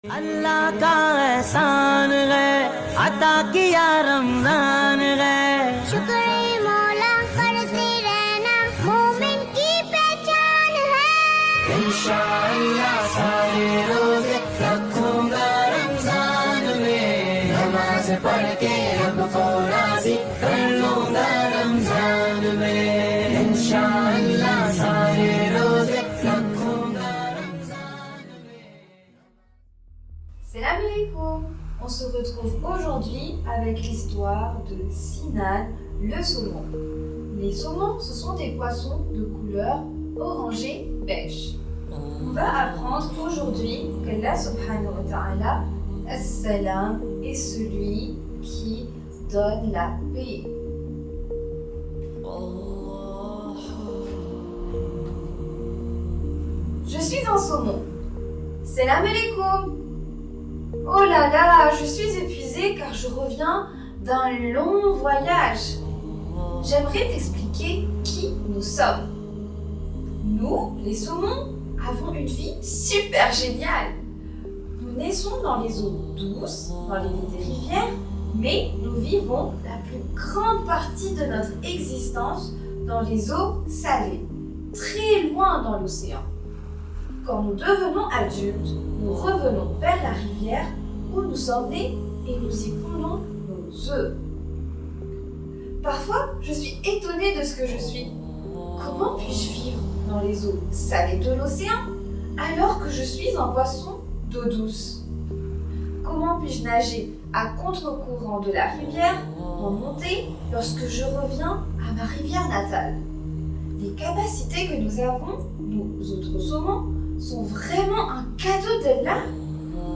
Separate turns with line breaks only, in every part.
अल्लाह का एहसान है अता किया रमजान है
शुक्र है मौला करते रहना मोमिन की पहचान है
इंशाअल्लाह सारे रोजे रखूंगा रमजान में नमाज पढ़ के रब को राजी कर लूंगा रमजान में इंशाअल्लाह सारे रोजे रखूंगा रमजान में।
Salam alaikum. On se retrouve aujourd'hui avec l'histoire de Sinan le saumon. Les saumons, ce sont des poissons de couleur orangée beige. On va apprendre aujourd'hui qu'Allah subhanahu wa ta'ala, as-salam, est celui qui donne la paix. Je suis un saumon. Salam alaikum. Oh là là, je suis épuisée car je reviens d'un long voyage. J'aimerais t'expliquer qui nous sommes. Nous, les saumons, avons une vie super géniale. Nous naissons dans les eaux douces, dans les lits des rivières, mais nous vivons la plus grande partie de notre existence dans les eaux salées, très loin dans l'océan. Quand nous devenons adultes, nous revenons vers la rivière où nous sommes nés et nous y pondons nos œufs. Parfois, je suis étonnée de ce que je suis. Comment puis-je vivre dans les eaux salées de l'océan alors que je suis un poisson d'eau douce? Comment puis-je nager à contre-courant de la rivière, remonter lorsque je reviens à ma rivière natale? Les capacités que nous avons, nous autres saumons, sont vraiment un cadeau d'Allah.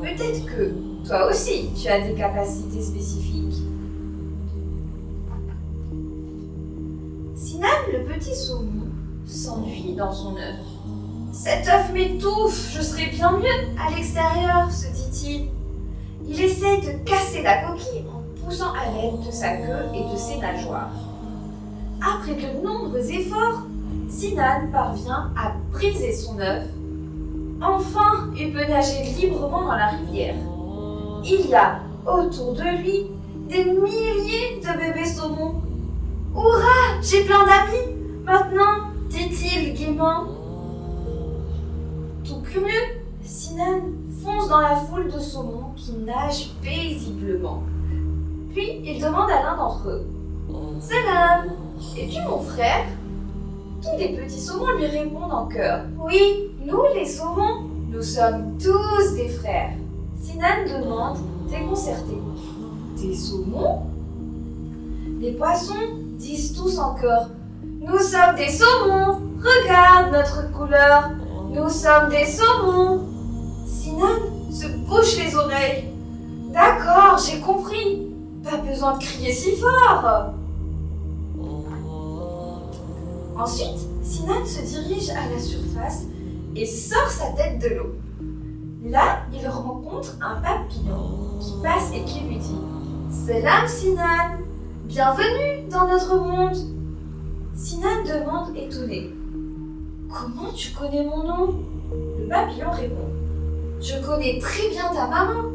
Peut-être que toi aussi, tu as des capacités spécifiques. Sinan, le petit saumon, s'ennuie dans son œuf. Cet œuf m'étouffe, je serai bien mieux à l'extérieur, se dit-il. Il essaie de casser la coquille en poussant à l'aide de sa queue et de ses nageoires. Après de nombreux efforts, Sinan parvient à briser son œuf. Enfin, il peut nager librement dans la rivière. Il y a autour de lui des milliers de bébés saumons. Hurrah, j'ai plein d'amis maintenant, dit-il gaiement. Tout curieux, Sinan fonce dans la foule de saumons qui nagent paisiblement. Puis il demande à l'un d'entre eux: Salam, es-tu mon frère? Tous les petits saumons lui répondent en chœur: Oui, nous les saumons, nous sommes tous des frères. Sinan demande, déconcerté: Des saumons? Les poissons disent tous en chœur: Nous sommes des saumons, regarde notre couleur, nous sommes des saumons. Sinan se bouche les oreilles. D'accord, j'ai compris, pas besoin de crier si fort. Ensuite, Sinan se dirige à la surface et sort sa tête de l'eau. Là, il rencontre un papillon qui passe et qui lui dit: Salam Sinan, bienvenue dans notre monde. Sinan demande étonné: Comment tu connais mon nom? Le papillon répond: Je connais très bien ta maman.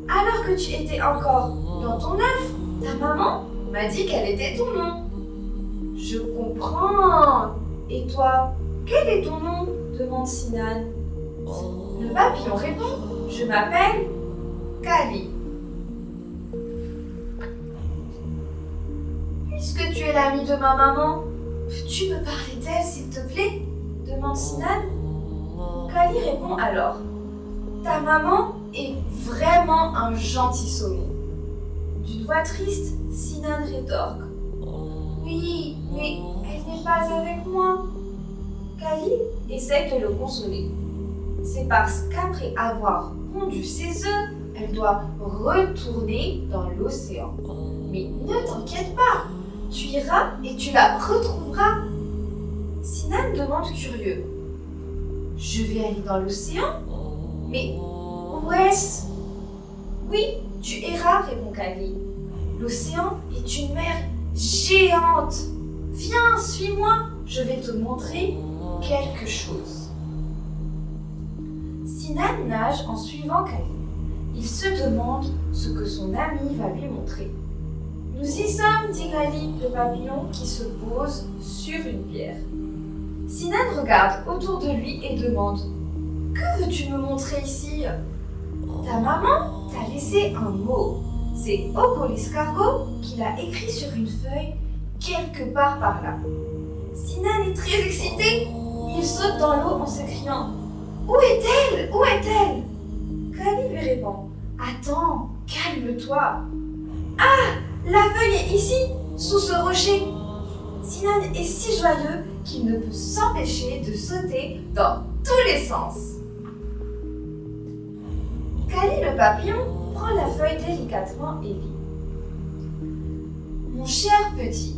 Alors que tu étais encore dans ton œuf, ta maman m'a dit qu'elle était ton nom. Je comprends. Et toi, quel est ton nom? Demande Sinan. Le papillon répond: Je m'appelle Kali. Puisque tu es l'ami de ma maman, peux-tu me parler d'elle s'il te plaît? Demande Sinan. Kali répond alors: Ta maman est vraiment un gentil saumon. D'une voix triste, Sinan rétorque: Oui, mais elle n'est pas avec moi. Kali essaie de le consoler. C'est parce qu'après avoir pondu ses œufs, elle doit retourner dans l'océan. Mais ne t'inquiète pas, tu iras et tu la retrouveras. Sinan demande curieux: Je vais aller dans l'océan? Mais où est-ce? Oui, tu iras, répond Kali. L'océan est une mer géante. Viens, suis-moi, je vais te montrer quelque chose. Sinan nage en suivant Kali. Il se demande ce que son ami va lui montrer. Nous y sommes, dit Khalid, le papillon qui se pose sur une pierre. Sinan regarde autour de lui et demande « Que veux-tu me montrer ici ?» Ta maman t'a laissé un mot. C'est Oko l'escargot qui l'a écrit sur une feuille quelque part par là. Sinan est très excité. Il saute dans l'eau en s'écriant « Où est-elle ? Où est-elle ?» Khalid lui répond « Attends, calme-toi. Ah, la feuille est ici, sous ce rocher. » Sinan est si joyeux qu'il ne peut s'empêcher de sauter dans tous les sens. Khalid le papillon prend la feuille délicatement et lit. « Mon cher petit,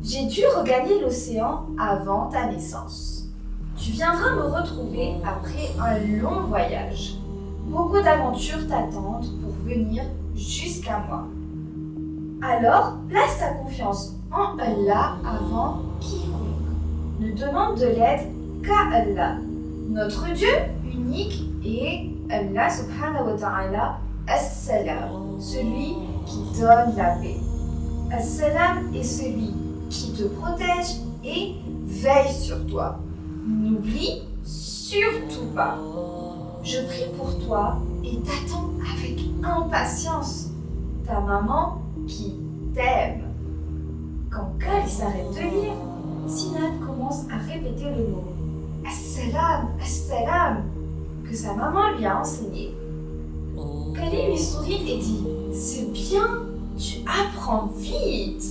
j'ai dû regagner l'océan avant ta naissance. Tu viendras me retrouver après un long voyage. Beaucoup d'aventures t'attendent pour venir jusqu'à moi. Alors, place ta confiance en Allah avant quiconque. Ne demande de l'aide qu'à Allah. Notre Dieu unique est Allah subhanahu wa ta'ala As-Salam, celui qui donne la paix. As-Salam est celui qui te protège et veille sur toi. N'oublie surtout pas. Je prie pour toi et t'attends avec impatience. Ta maman qui t'aime. Quand Khalid s'arrête de lire, Sinan commence à répéter le mot As-Salam, As-Salam que sa maman lui a enseigné. Khalid lui sourit et dit C'est bien, tu apprends vite.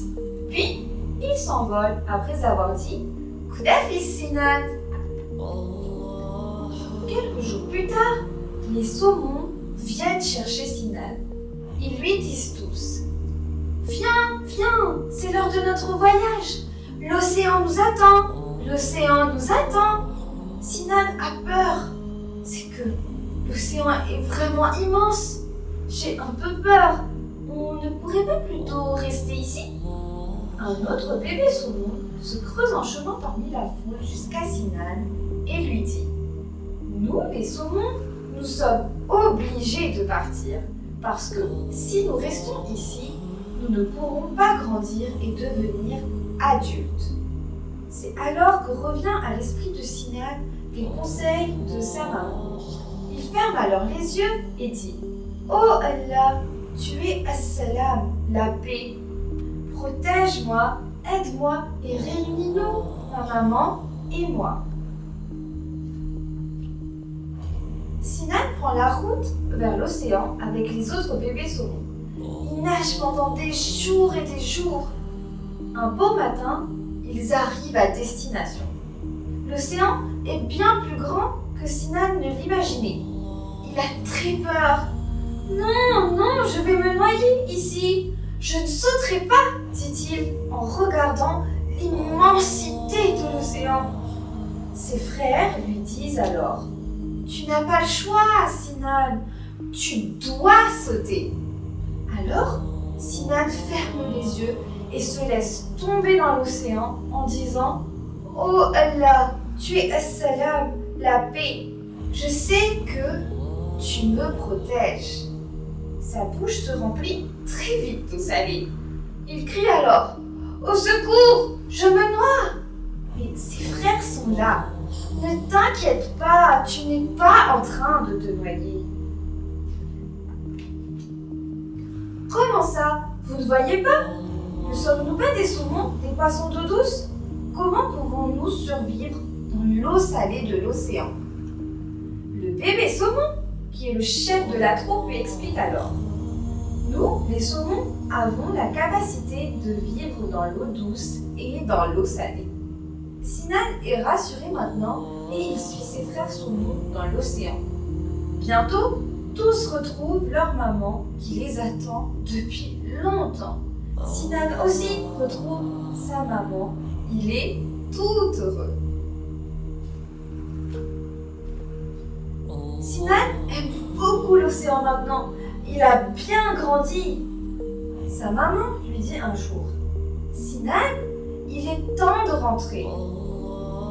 Puis, il s'envole après avoir dit Kudafis Sinan. Quelques jours plus tard, les saumons viennent chercher Sinan. Ils lui disent tous Viens, viens, c'est l'heure de notre voyage. L'océan nous attend, l'océan nous attend. Sinan a peur. C'est que l'océan est vraiment immense. J'ai un peu peur. On ne pourrait pas plutôt rester ici ? Un autre bébé saumon se creuse en chemin parmi la foule jusqu'à Sinan et lui dit Nous, les saumons, nous sommes obligés de partir parce que si nous restons ici, nous ne pourrons pas grandir et devenir adultes. C'est alors que revient à l'esprit de Sinan les conseils de sa maman. Il ferme alors les yeux et dit Oh Allah, tu es As-Salam, la paix. Protège-moi, aide-moi et réunis-nous, ma maman et moi. Sinan prend la route vers l'océan avec les autres bébés saumons. Ils nagent pendant des jours et des jours. Un beau matin, ils arrivent à destination. L'océan est bien plus grand que Sinan ne l'imaginait. Il a très peur. Non, non, je vais me noyer ici. Je ne sauterai pas, dit-il en regardant l'immensité de l'océan. Ses frères lui disent alors Tu n'as pas le choix, Sinan. Tu dois sauter. Alors, Sinan ferme les yeux et se laisse tomber dans l'océan en disant Oh Allah, tu es As-Salam, la paix. Je sais que tu me protèges. Sa bouche se remplit très vite d'eau salée. Il crie alors Au secours, je me noie. Mais ses frères sont là. Ne t'inquiète pas, tu n'es pas en train de te noyer. Comment ça? Vous ne voyez pas? Ne sommes-nous pas des saumons, des poissons d'eau douce? Comment pouvons-nous survivre dans l'eau salée de l'océan? Le bébé saumon, qui est le chef de la troupe, lui explique alors. Nous, les saumons, avons la capacité de vivre dans l'eau douce et dans l'eau salée. Sinan est rassuré maintenant et il suit ses frères saumons dans l'océan. Bientôt, tous retrouvent leur maman qui les attend depuis longtemps. Sinan aussi retrouve sa maman. Il est tout heureux. Sinan aime beaucoup l'océan maintenant. Il a bien grandi. Sa maman lui dit un jour « Sinan, il est temps de rentrer. » «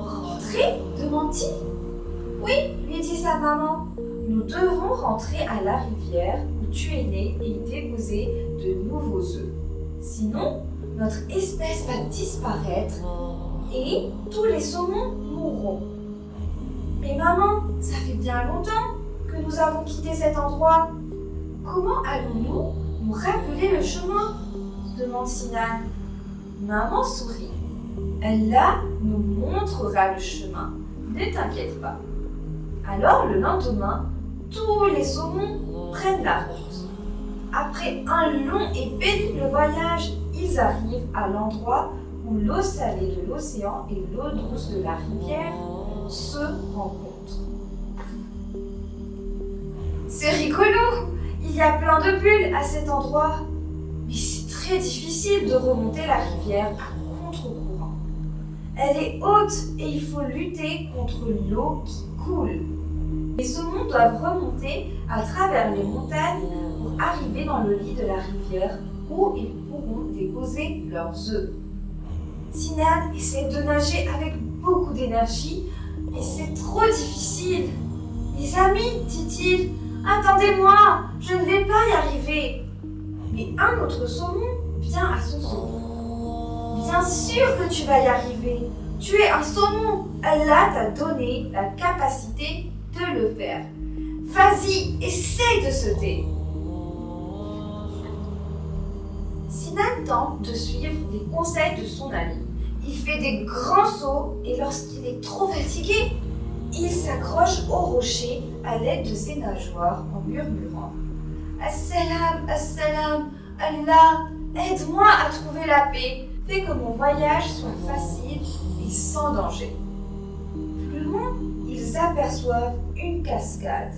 Rentrer ?» demande-t-il. « Oui, lui dit sa maman. nous devons rentrer à la rivière où tu es né et y déposer de nouveaux œufs. Sinon, notre espèce va disparaître et tous les saumons mourront. Mais maman, ça fait bien longtemps que nous avons quitté cet endroit. Comment allons-nous nous rappeler le chemin ? Demande Sinan. Maman sourit. Allah nous montrera le chemin. Ne t'inquiète pas. Alors le lendemain, tous les saumons prennent la route. Après un long et pénible voyage, ils arrivent à l'endroit où l'eau salée de l'océan et l'eau douce de la rivière se rencontrent. C'est rigolo! Il y a plein de bulles à cet endroit. Mais c'est très difficile de remonter la rivière à contre-courant. Elle est haute et il faut lutter contre l'eau qui coule. Les saumons doivent remonter à travers les montagnes pour arriver dans le lit de la rivière où ils pourront déposer leurs œufs. Sinan essaie de nager avec beaucoup d'énergie, mais c'est trop difficile. Les amis, dit-il, attendez-moi, je ne vais pas y arriver. Mais un autre saumon vient à son secours. Bien sûr que tu vas y arriver. Tu es un saumon. Allah t'a donné la capacité de le faire. Vas-y, essaye de sauter. Sinan tente de suivre les conseils de son ami. Il fait des grands sauts et lorsqu'il est trop fatigué, il s'accroche au rocher à l'aide de ses nageoires en murmurant « Assalam, assalam, Allah, aide-moi à trouver la paix, fais que mon voyage soit facile et sans danger. » Plus loin, ils aperçoivent une cascade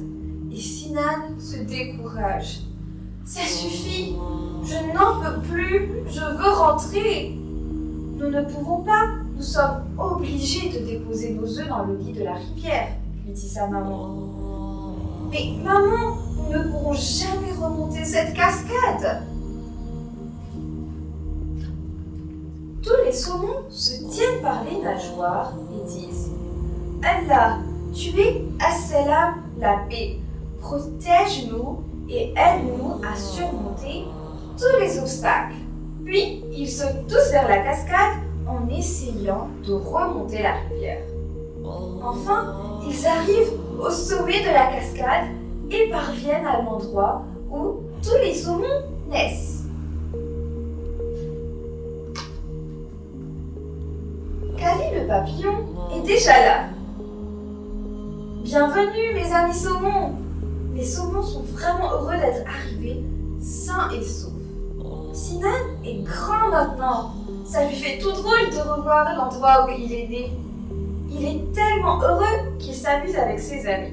et Sinan se décourage. « Ça suffit, je n'en peux plus, je veux rentrer. » Nous ne pouvons pas, nous sommes obligés de déposer nos œufs dans le lit de la rivière, lui dit sa maman. Mais maman, nous ne pourrons jamais remonter cette cascade. Tous les saumons se tiennent par les nageoires et disent « Allah, tu es Assalam, la paix, protège-nous et aide-nous à surmonter tous les obstacles. » Puis, ils sautent tous vers la cascade en essayant de remonter la rivière. Enfin, ils arrivent au sommet de la cascade et parviennent à l'endroit où tous les saumons naissent. Kali le papillon est déjà là. Bienvenue mes amis saumons. Les saumons sont vraiment heureux d'être arrivés sains et saufs. Sinan est grand maintenant. Ça lui fait tout drôle de revoir l'endroit où il est né. Il est tellement heureux qu'il s'amuse avec ses amis.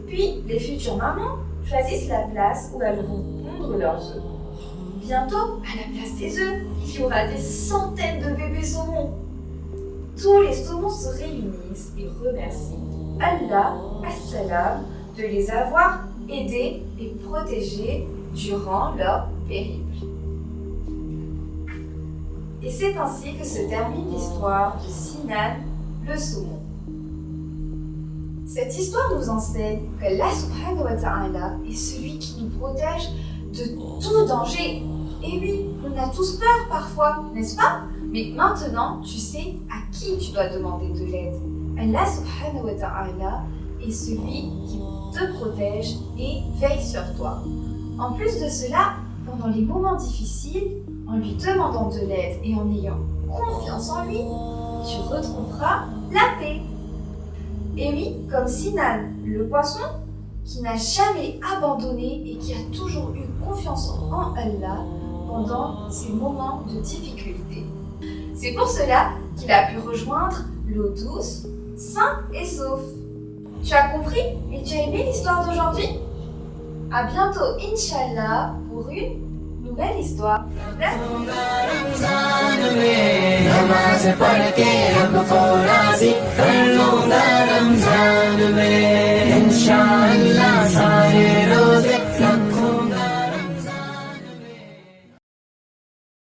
Puis, les futures mamans choisissent la place où elles vont pondre leurs œufs. Bientôt, à la place des œufs, il y aura des centaines de bébés saumons. Tous les saumons se réunissent et remercient Allah, Assalam, de les avoir aidés et protégés durant leur périple. Et c'est ainsi que se termine l'histoire de Sinan, le saumon. Cette histoire nous enseigne qu'Allah subhanahu wa ta'ala est celui qui nous protège de tout danger. Et oui, on a tous peur parfois, n'est-ce pas? Mais maintenant, tu sais à qui tu dois demander de l'aide. Allah subhanahu wa ta'ala est celui qui te protège et veille sur toi. En plus de cela, pendant les moments difficiles, en lui demandant de l'aide et en ayant confiance en lui, tu retrouveras la paix. Et oui, comme Sinan, le poisson, qui n'a jamais abandonné et qui a toujours eu confiance en Allah pendant ces moments de difficulté. C'est pour cela qu'il a pu rejoindre l'eau douce, sain et sauf. Tu as compris et tu as aimé l'histoire d'aujourd'hui? À bientôt, Inch'Allah, pour une nouvelle histoire.
नमाज़ पढ़ के रब को राज़ी कर लूँगा रमज़ान में इंशाअल्लाह।